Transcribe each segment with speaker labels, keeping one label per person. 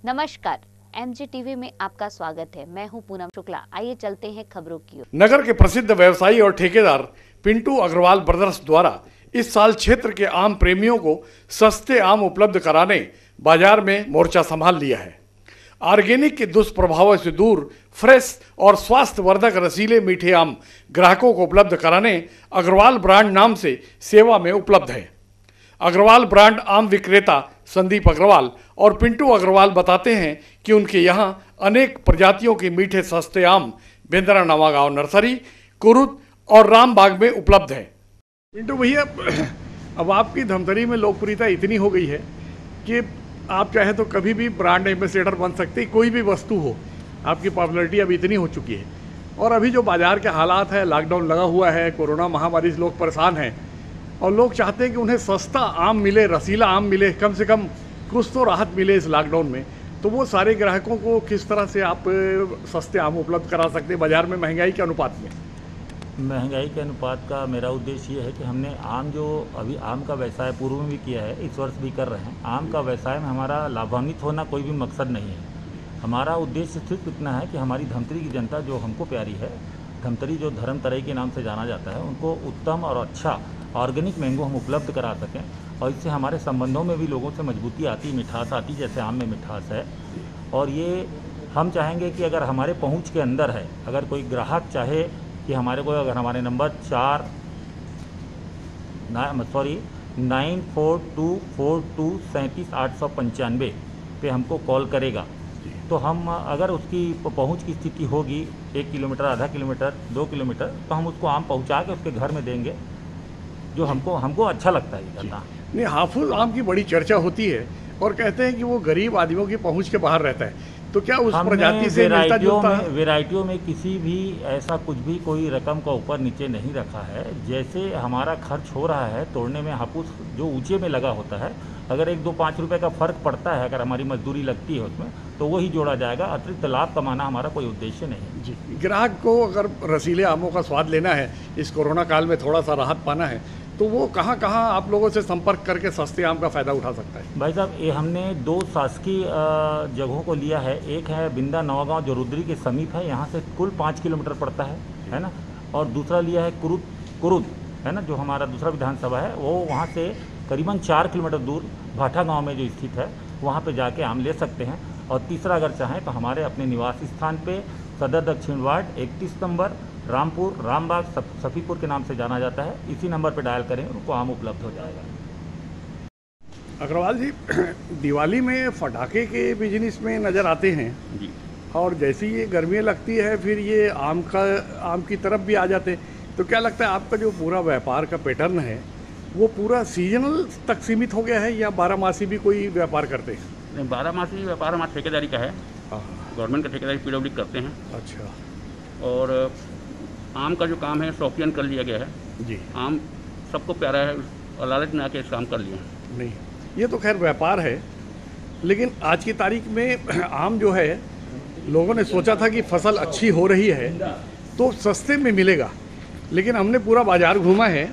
Speaker 1: नमस्कार, MG TV में आपका स्वागत है। मैं हूं पूनम शुक्ला। आइए चलते हैं खबरों की ओर।
Speaker 2: नगर के प्रसिद्ध व्यवसायी और ठेकेदार पिंटू अग्रवाल ब्रदर्स द्वारा इस साल क्षेत्र के आम प्रेमियों को सस्ते आम उपलब्ध कराने बाजार में मोर्चा संभाल लिया है। ऑर्गेनिक के दुष्प्रभावों से दूर फ्रेश और स्वास्थ्यवर्धक रसीले मीठे आम ग्राहकों को उपलब्ध कराने अग्रवाल ब्रांड नाम से सेवा में उपलब्ध है। अग्रवाल ब्रांड आम विक्रेता संदीप अग्रवाल और पिंटू अग्रवाल बताते हैं कि उनके यहाँ अनेक प्रजातियों के मीठे सस्ते आम बेंद्रा नवागांव नर्सरी, कुरुद और रामबाग में उपलब्ध है। पिंटू भैया, अब आपकी धमतरी में लोकप्रियता इतनी हो गई है कि आप चाहे तो कभी भी ब्रांड एम्बेसडर बन सकते, कोई भी वस्तु हो। आपकी पॉपुलैरिटी अब इतनी हो चुकी है और अभी जो बाजार के हालात है, लॉकडाउन लगा हुआ है, कोरोना महामारी से लोग परेशान हैं और लोग चाहते हैं कि उन्हें सस्ता आम मिले, रसीला आम मिले, कम से कम कुछ तो राहत मिले इस लॉकडाउन में। तो वो सारे ग्राहकों को किस तरह से आप सस्ते आम उपलब्ध करा सकते हैं बाजार में महंगाई के अनुपात में?
Speaker 3: महंगाई के अनुपात का मेरा उद्देश्य ये है कि हमने अभी आम का व्यवसाय पूर्व में भी किया है, इस वर्ष भी कर रहे हैं। आम का व्यवसाय में हमारा लाभान्वित होना कोई भी मकसद नहीं है। हमारा उद्देश्य सिर्फ इतना है कि हमारी धमतरी की जनता जो हमको प्यारी है, धमतरी जो धर्म तराई के नाम से जाना जाता है, उनको उत्तम और अच्छा ऑर्गेनिक मैंगो हम उपलब्ध करा सकें और इससे हमारे संबंधों में भी लोगों से मजबूती आती, मिठास आती, जैसे आम में मिठास है। और ये हम चाहेंगे कि अगर हमारे पहुंच के अंदर है, अगर कोई ग्राहक चाहे कि अगर हमारे नंबर 9424237895 पे हमको कॉल करेगा तो हम अगर उसकी पहुंच की स्थिति होगी 1 किलोमीटर, आधा किलोमीटर, 2 किलोमीटर, तो हम उसको आम पहुंचा के उसके घर में देंगे, जो हमको अच्छा लगता है ये करना।
Speaker 2: नहीं, हाफुज आम की बड़ी चर्चा होती है और कहते हैं कि वो गरीब आदमियों की पहुंच के बाहर रहता है, तो क्या उस प्रजाति से मिलता जुलता है?
Speaker 3: वेराइटियों में किसी भी ऐसा कुछ भी कोई रकम का ऊपर नीचे नहीं रखा है। जैसे हमारा खर्च हो रहा है तोड़ने में, हापुस जो ऊंचे में लगा होता है, अगर 1-2-5 रुपए का फर्क पड़ता है, अगर हमारी मजदूरी लगती है उसमें, तो वही जोड़ा जाएगा। अतिरिक्त लाभ कमाना हमारा कोई उद्देश्य नहीं है।
Speaker 2: जी, ग्राहक को अगर रसीले आमों का स्वाद लेना है, इस कोरोना काल में थोड़ा सा राहत पाना है, तो वो कहाँ आप लोगों से संपर्क करके सस्ते आम का फ़ायदा उठा सकता है?
Speaker 3: भाई साहब, ये हमने 2 शासकीय जगहों को लिया है। एक है बिंदा नवागांव जो रुद्री के समीप है, यहाँ से कुल 5 किलोमीटर पड़ता है ना। और दूसरा लिया है कुरुद है ना, जो हमारा दूसरा विधानसभा है, वो वहाँ से करीबन 4 किलोमीटर दूर भाठा गाँव में जो स्थित है, वहाँ पर जाके आम ले सकते हैं। और तीसरा अगर चाहें तो हमारे अपने निवास स्थान पे सदर दक्षिण वार्ड 31 नंबर रामपुर, रामबाग, सफीपुर के नाम से जाना जाता है। इसी नंबर पर डायल करें, उनको आम उपलब्ध हो जाएगा।
Speaker 2: अग्रवाल जी, दिवाली में पटाखे के बिजनेस में नज़र आते हैं जी, और जैसे ये गर्मियाँ लगती है फिर ये आम की तरफ भी आ जाते हैं, तो क्या लगता है आपका जो पूरा व्यापार का पैटर्न है वो पूरा सीजनल तक सीमित हो गया है या 12 मासी भी कोई व्यापार करते हैं?
Speaker 4: नहीं, 12 मासी व्यापार हमारा ठेकेदारी का है, गवर्नमेंट का ठेकेदारी पीडब्ल्यू करते हैं।
Speaker 2: अच्छा।
Speaker 4: और आम का जो काम है शौकियन कर लिया गया है जी। आम सबको प्यारा है और लालच में आके इस काम कर लिया।
Speaker 2: नहीं, ये तो खैर व्यापार है, लेकिन आज की तारीख में आम जो है, लोगों ने सोचा था कि फसल अच्छी हो रही है तो सस्ते में मिलेगा, लेकिन हमने पूरा बाजार घूमा है,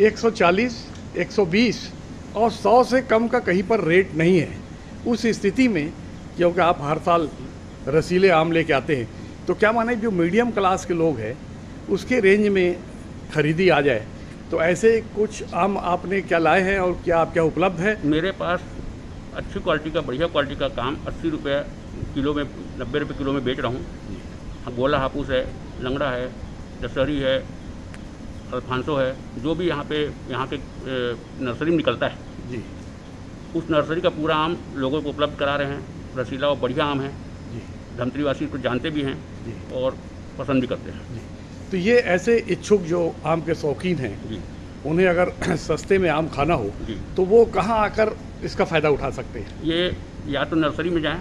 Speaker 2: 140, 120 और 100 से कम का कहीं पर रेट नहीं है। उस स्थिति में क्योंकि आप हर साल रसीले आम लेके आते हैं, तो क्या माने जो मीडियम क्लास के लोग हैं उसके रेंज में खरीदी आ जाए, तो ऐसे कुछ आम आपने क्या लाए हैं और क्या उपलब्ध है?
Speaker 4: मेरे पास अच्छी क्वालिटी का, बढ़िया क्वालिटी का काम 80 रुपये किलो में, 90 रुपये किलो में बेच रहा हूँ। गोला हापुस है, लंगड़ा है, दशहरी है, अल्फांसो है, जो भी यहाँ के नर्सरी में निकलता है जी, उस नर्सरी का पूरा आम लोगों को उपलब्ध करा रहे हैं। रसीला और बढ़िया आम है जी, धमतरी वासी को जानते भी हैं जी, और पसंद भी करते हैं जी।
Speaker 2: तो ये ऐसे इच्छुक जो आम के शौकीन हैं जी, उन्हें अगर सस्ते में आम खाना हो जी, तो वो कहाँ आकर इसका फ़ायदा उठा सकते हैं? ये
Speaker 4: या तो नर्सरी में जाएं,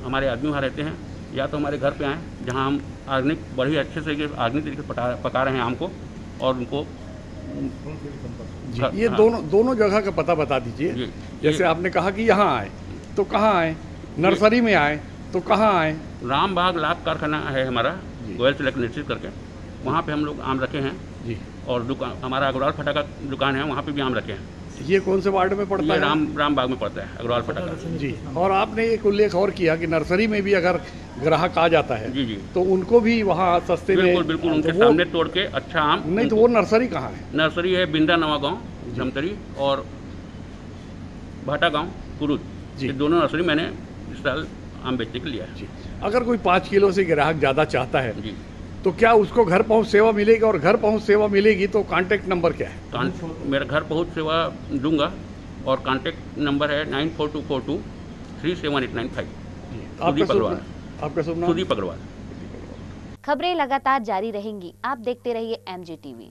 Speaker 4: हमारे आदमी वहाँ रहते हैं, या तो हमारे घर पे आएँ, जहाँ हम ऑर्गेनिक बड़ी अच्छे से ऑर्गेनिक तरीके से पका रहे हैं आम को, और उनको
Speaker 2: जी, ये दोनों जगह का पता बता दीजिए। जैसे आपने कहा कि यहाँ आए, तो कहाँ आए? नर्सरी में आए तो कहाँ आए?
Speaker 4: रामबाग लाभ कारखाना है हमारा, गोयल सिलेक्ट निश्चित करके, वहाँ पे हम लोग आम रखे हैं जी। और दुकान हमारा अग्रवाल फटा का दुकान है, वहाँ पे भी आम रखे हैं।
Speaker 2: ये कौन से वार्ड में पड़ता
Speaker 4: ये
Speaker 2: है?
Speaker 4: राम बाग में पड़ता है, अग्रवाल फटाका।
Speaker 2: जी। और आपने एक उल्लेख और किया कि नर्सरी में भी अगर ग्राहक आ जाता है
Speaker 4: जी जी,
Speaker 2: तो उनको भी वहाँ सस्ते में।
Speaker 4: बिल्कुल बिल्कुल, उनके
Speaker 2: तो वो-
Speaker 4: सामने तोड़ के अच्छा आम।
Speaker 2: नहीं तो वो नर्सरी कहाँ है?
Speaker 4: नर्सरी है बिंदा नवा गाँव जमतरी और भाटा गाँव कुरुद,
Speaker 2: जी।
Speaker 4: ये दोनों नर्सरी मैंने इस साल आम बेचने के लिए लिया है।
Speaker 2: जी। अगर कोई 5 किलो से ग्राहक ज़्यादा चाहता है
Speaker 4: जी,
Speaker 2: तो क्या उसको घर पहुंच सेवा मिलेगी? और घर पहुंच सेवा मिलेगी तो कांटेक्ट नंबर क्या है?
Speaker 4: मेरा घर पहुंच सेवा दूंगा और कांटेक्ट नंबर है 9424237895।
Speaker 2: आपका शुभ
Speaker 4: अग्रवाल।
Speaker 2: नाम? आपका शुभ नाम?
Speaker 4: सुदीप अग्रवाल।
Speaker 1: खबरें लगातार जारी रहेंगी, आप देखते रहिए MG TV।